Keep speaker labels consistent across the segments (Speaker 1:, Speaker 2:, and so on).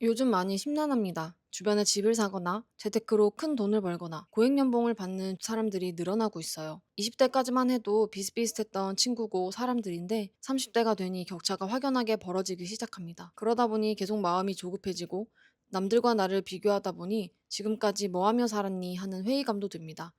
Speaker 1: 요즘 많이 심란합니다. 주변에 집을 사거나 재테크로 큰 돈을 벌거나 고액연봉을 받는 사람들이 늘어나고 있어요. 20대까지만 해도 비슷비슷했던 친구고 사람들인데 30대가 되니 격차가 확연하게 벌어지기 시작합니다. 그러다 보니 계속 마음이 조급해지고 남들과 나를 비교하다 보니 지금까지 뭐 하며 살았니 하는 회의감도 듭니다.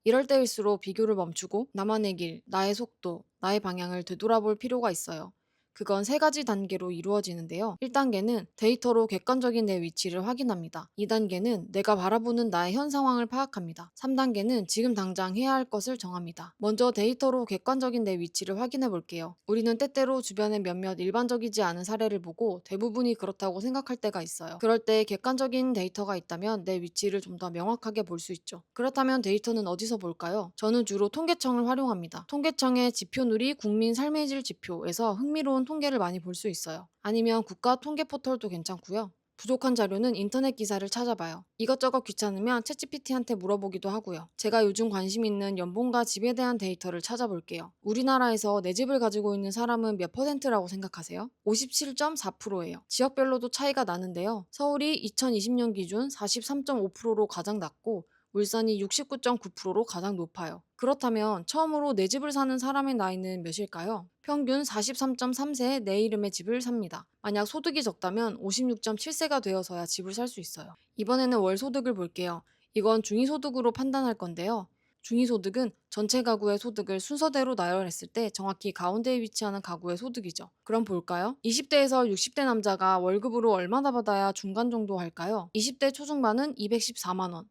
Speaker 1: 이럴 때일수록 비교를 멈추고 나만의 길, 나의 속도, 나의 방향을 되돌아볼 필요가 있어요. 그건 세 가지 단계로 이루어지는데요. 1단계는 데이터로 객관적인 내 위치를 확인합니다. 2단계는 내가 바라보는 나의 현 상황을 파악합니다. 3단계는 지금 당장 해야 할 것을 정합니다. 먼저 데이터로 객관적인 내 위치를 확인해 볼게요. 우리는 때때로 주변의 몇몇 일반적이지 않은 사례를 보고 대부분이 그렇다고 생각할 때가 있어요. 그럴 때 객관적인 데이터가 있다면 내 위치를 좀 더 명확하게 볼 수 있죠. 그렇다면 데이터는 어디서 볼까요? 저는 주로 통계청을 활용합니다. 통계청의 지표누리 국민 삶의 질 지표에서 흥미로운 통계를 많이 볼 수 있어요. 아니면 국가 통계 포털도 괜찮고요. 부족한 자료는 인터넷 기사를 찾아봐요. 이것저것 귀찮으면 챗GPT한테 물어보기도 하고요. 제가 요즘 관심 있는 연봉과 집에 대한 데이터를 찾아볼게요. 우리나라에서 내 집을 가지고 있는 사람은 몇 퍼센트라고 생각하세요? 57.4%예요. 지역별로도 차이가 나는데요. 서울이 2020년 기준 43.5%로 가장 낮고 울산이 69.9%로 가장 높아요. 그렇다면 처음으로 내 집을 사는 사람의 나이는 몇일까요? 평균 43.3세에 내 이름의 집을 삽니다. 만약 소득이 적다면 56.7세가 되어서야 집을 살 수 있어요. 이번에는 월 소득을 볼게요. 이건 중위소득으로 판단할 건데요. 중위소득은 전체 가구의 소득을 순서대로 나열했을 때 정확히 가운데에 위치하는 가구의 소득이죠. 그럼 볼까요? 20대에서 60대 남자가 월급으로 얼마나 받아야 중간 정도 할까요? 20대 초중반은 214만 원,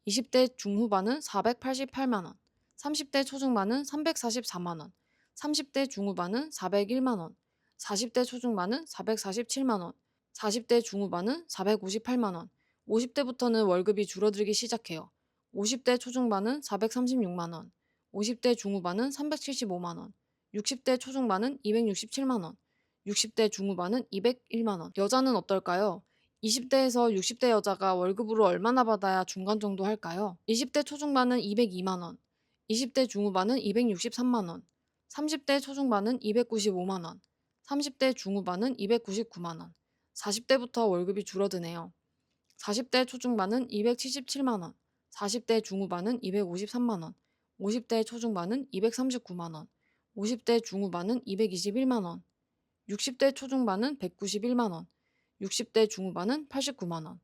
Speaker 1: 20대 중후반은 488만 원, 30대 초중반은 344만 원, 30대 중후반은 401만 원, 40대 초중반은 447만 원, 40대 중후반은 458만 원, 50대부터는 월급이 줄어들기 시작해요. 50대 초중반은 436만 원, 50대 중후반은 375만 원, 60대 초중반은 267만 원, 60대 중후반은 201만 원. 여자는 어떨까요? 20대에서 60대 여자가 월급으로 얼마나 받아야 중간 정도 할까요? 20대 초중반은 202만 원, 20대 중후반은 263만 원, 30대 초중반은 295만 원, 30대 중후반은 299만 원, 40대부터 월급이 줄어드네요. 40대 초중반은 277만 원, 40대 중후반은 253만 원, 50대 초중반은 239만 원, 50대 중후반은 221만 원, 60대 초중반은 191만 원, 60대 중후반은 89만 원.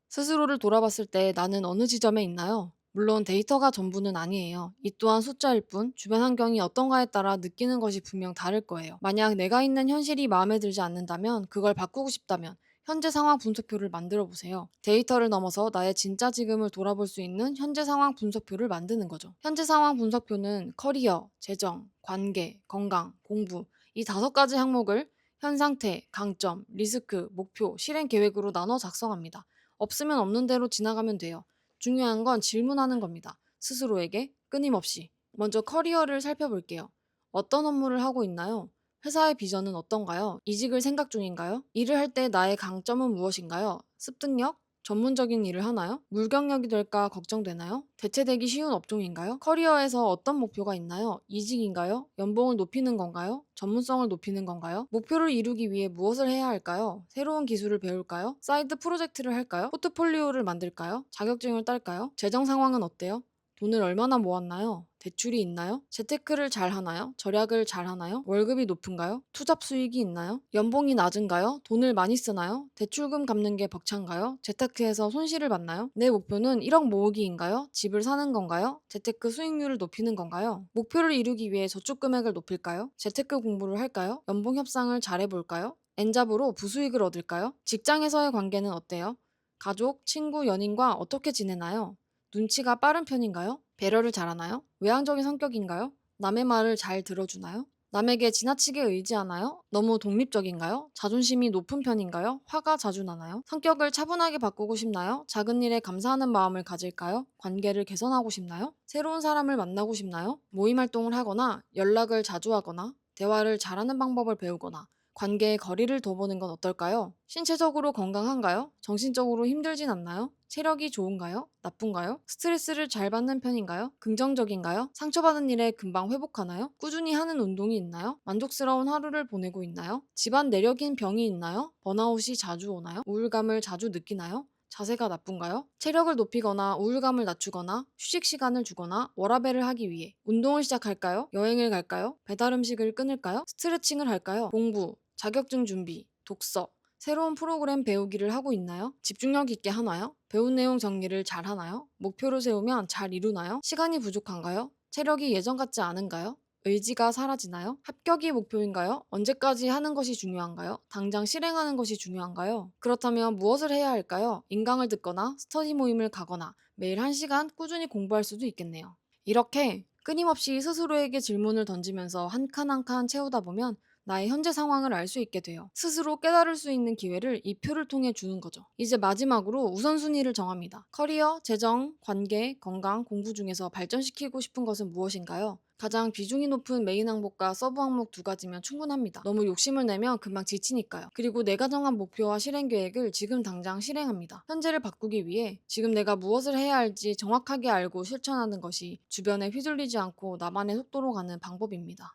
Speaker 1: 스스로를 돌아봤을 때 나는 어느 지점에 있나요? 물론 데이터가 전부는 아니에요. 이 또한 숫자일 뿐 주변 환경이 어떤가에 따라 느끼는 것이 분명 다를 거예요. 만약 내가 있는 현실이 마음에 들지 않는다면 그걸 바꾸고 싶다면 현재 상황 분석표를 만들어 보세요. 데이터를 넘어서 나의 진짜 지금을 돌아볼 수 있는 현재 상황 분석표를 만드는 거죠. 현재 상황 분석표는 커리어, 재정, 관계, 건강, 공부 이 5가지 항목을 현 상태, 강점, 리스크, 목표, 실행 계획으로 나눠 작성합니다. 없으면 없는 대로 지나가면 돼요. 중요한 건 질문하는 겁니다. 스스로에게 끊임없이. 먼저 커리어를 살펴볼게요. 어떤 업무를 하고 있나요? 회사의 비전은 어떤가요? 이직을 생각 중인가요? 일을 할 때 나의 강점은 무엇인가요? 습득력? 전문적인 일을 하나요? 물경력이 될까 걱정되나요? 대체되기 쉬운 업종인가요? 커리어에서 어떤 목표가 있나요? 이직인가요? 연봉을 높이는 건가요? 전문성을 높이는 건가요? 목표를 이루기 위해 무엇을 해야 할까요? 새로운 기술을 배울까요? 사이드 프로젝트를 할까요? 포트폴리오를 만들까요? 자격증을 딸까요? 재정 상황은 어때요? 돈을 얼마나 모았나요? 대출이 있나요? 재테크를 잘 하나요? 절약을 잘 하나요? 월급이 높은가요? 투잡 수익이 있나요? 연봉이 낮은가요? 돈을 많이 쓰나요? 대출금 갚는 게 벅찬가요? 재테크에서 손실을 봤나요? 내 목표는 1억 모으기인가요? 집을 사는 건가요? 재테크 수익률을 높이는 건가요? 목표를 이루기 위해 저축 금액을 높일까요? 재테크 공부를 할까요? 연봉 협상을 잘 해볼까요? 엔잡으로 부수익을 얻을까요? 직장에서의 관계는 어때요? 가족, 친구, 연인과 어떻게 지내나요? 눈치가 빠른 편인가요? 배려를 잘하나요? 외향적인 성격인가요? 남의 말을 잘 들어주나요? 남에게 지나치게 의지하나요? 너무 독립적인가요? 자존심이 높은 편인가요? 화가 자주 나나요? 성격을 차분하게 바꾸고 싶나요? 작은 일에 감사하는 마음을 가질까요? 관계를 개선하고 싶나요? 새로운 사람을 만나고 싶나요? 모임 활동을 하거나 연락을 자주 하거나 대화를 잘하는 방법을 배우거나 관계의 거리를 둬보는 건 어떨까요? 신체적으로 건강한가요? 정신적으로 힘들진 않나요? 체력이 좋은가요? 나쁜가요? 스트레스를 잘 받는 편인가요? 긍정적인가요? 상처받은 일에 금방 회복하나요? 꾸준히 하는 운동이 있나요? 만족스러운 하루를 보내고 있나요? 집안 내력인 병이 있나요? 번아웃이 자주 오나요? 우울감을 자주 느끼나요? 자세가 나쁜가요? 체력을 높이거나 우울감을 낮추거나 휴식 시간을 주거나 워라밸을 하기 위해 운동을 시작할까요? 여행을 갈까요? 배달 음식을 끊을까요? 스트레칭을 할까요? 공부, 자격증 준비, 독서, 새로운 프로그램 배우기를 하고 있나요? 집중력 있게 하나요? 배운 내용 정리를 잘 하나요? 목표를 세우면 잘 이루나요? 시간이 부족한가요? 체력이 예전 같지 않은가요? 의지가 사라지나요? 합격이 목표인가요? 언제까지 하는 것이 중요한가요? 당장 실행하는 것이 중요한가요? 그렇다면 무엇을 해야 할까요? 인강을 듣거나 스터디 모임을 가거나 매일 1시간 꾸준히 공부할 수도 있겠네요. 이렇게 끊임없이 스스로에게 질문을 던지면서 한 칸 한 칸 채우다 보면 나의 현재 상황을 알 수 있게 돼요. 스스로 깨달을 수 있는 기회를 이 표를 통해 주는 거죠. 이제 마지막으로 우선순위를 정합니다. 커리어, 재정, 관계, 건강, 공부 중에서 발전시키고 싶은 것은 무엇인가요? 가장 비중이 높은 메인 항목과 서브 항목 2가지면 충분합니다. 너무 욕심을 내면 금방 지치니까요. 그리고 내가 정한 목표와 실행 계획을 지금 당장 실행합니다. 현재를 바꾸기 위해 지금 내가 무엇을 해야 할지 정확하게 알고 실천하는 것이 주변에 휘둘리지 않고 나만의 속도로 가는 방법입니다.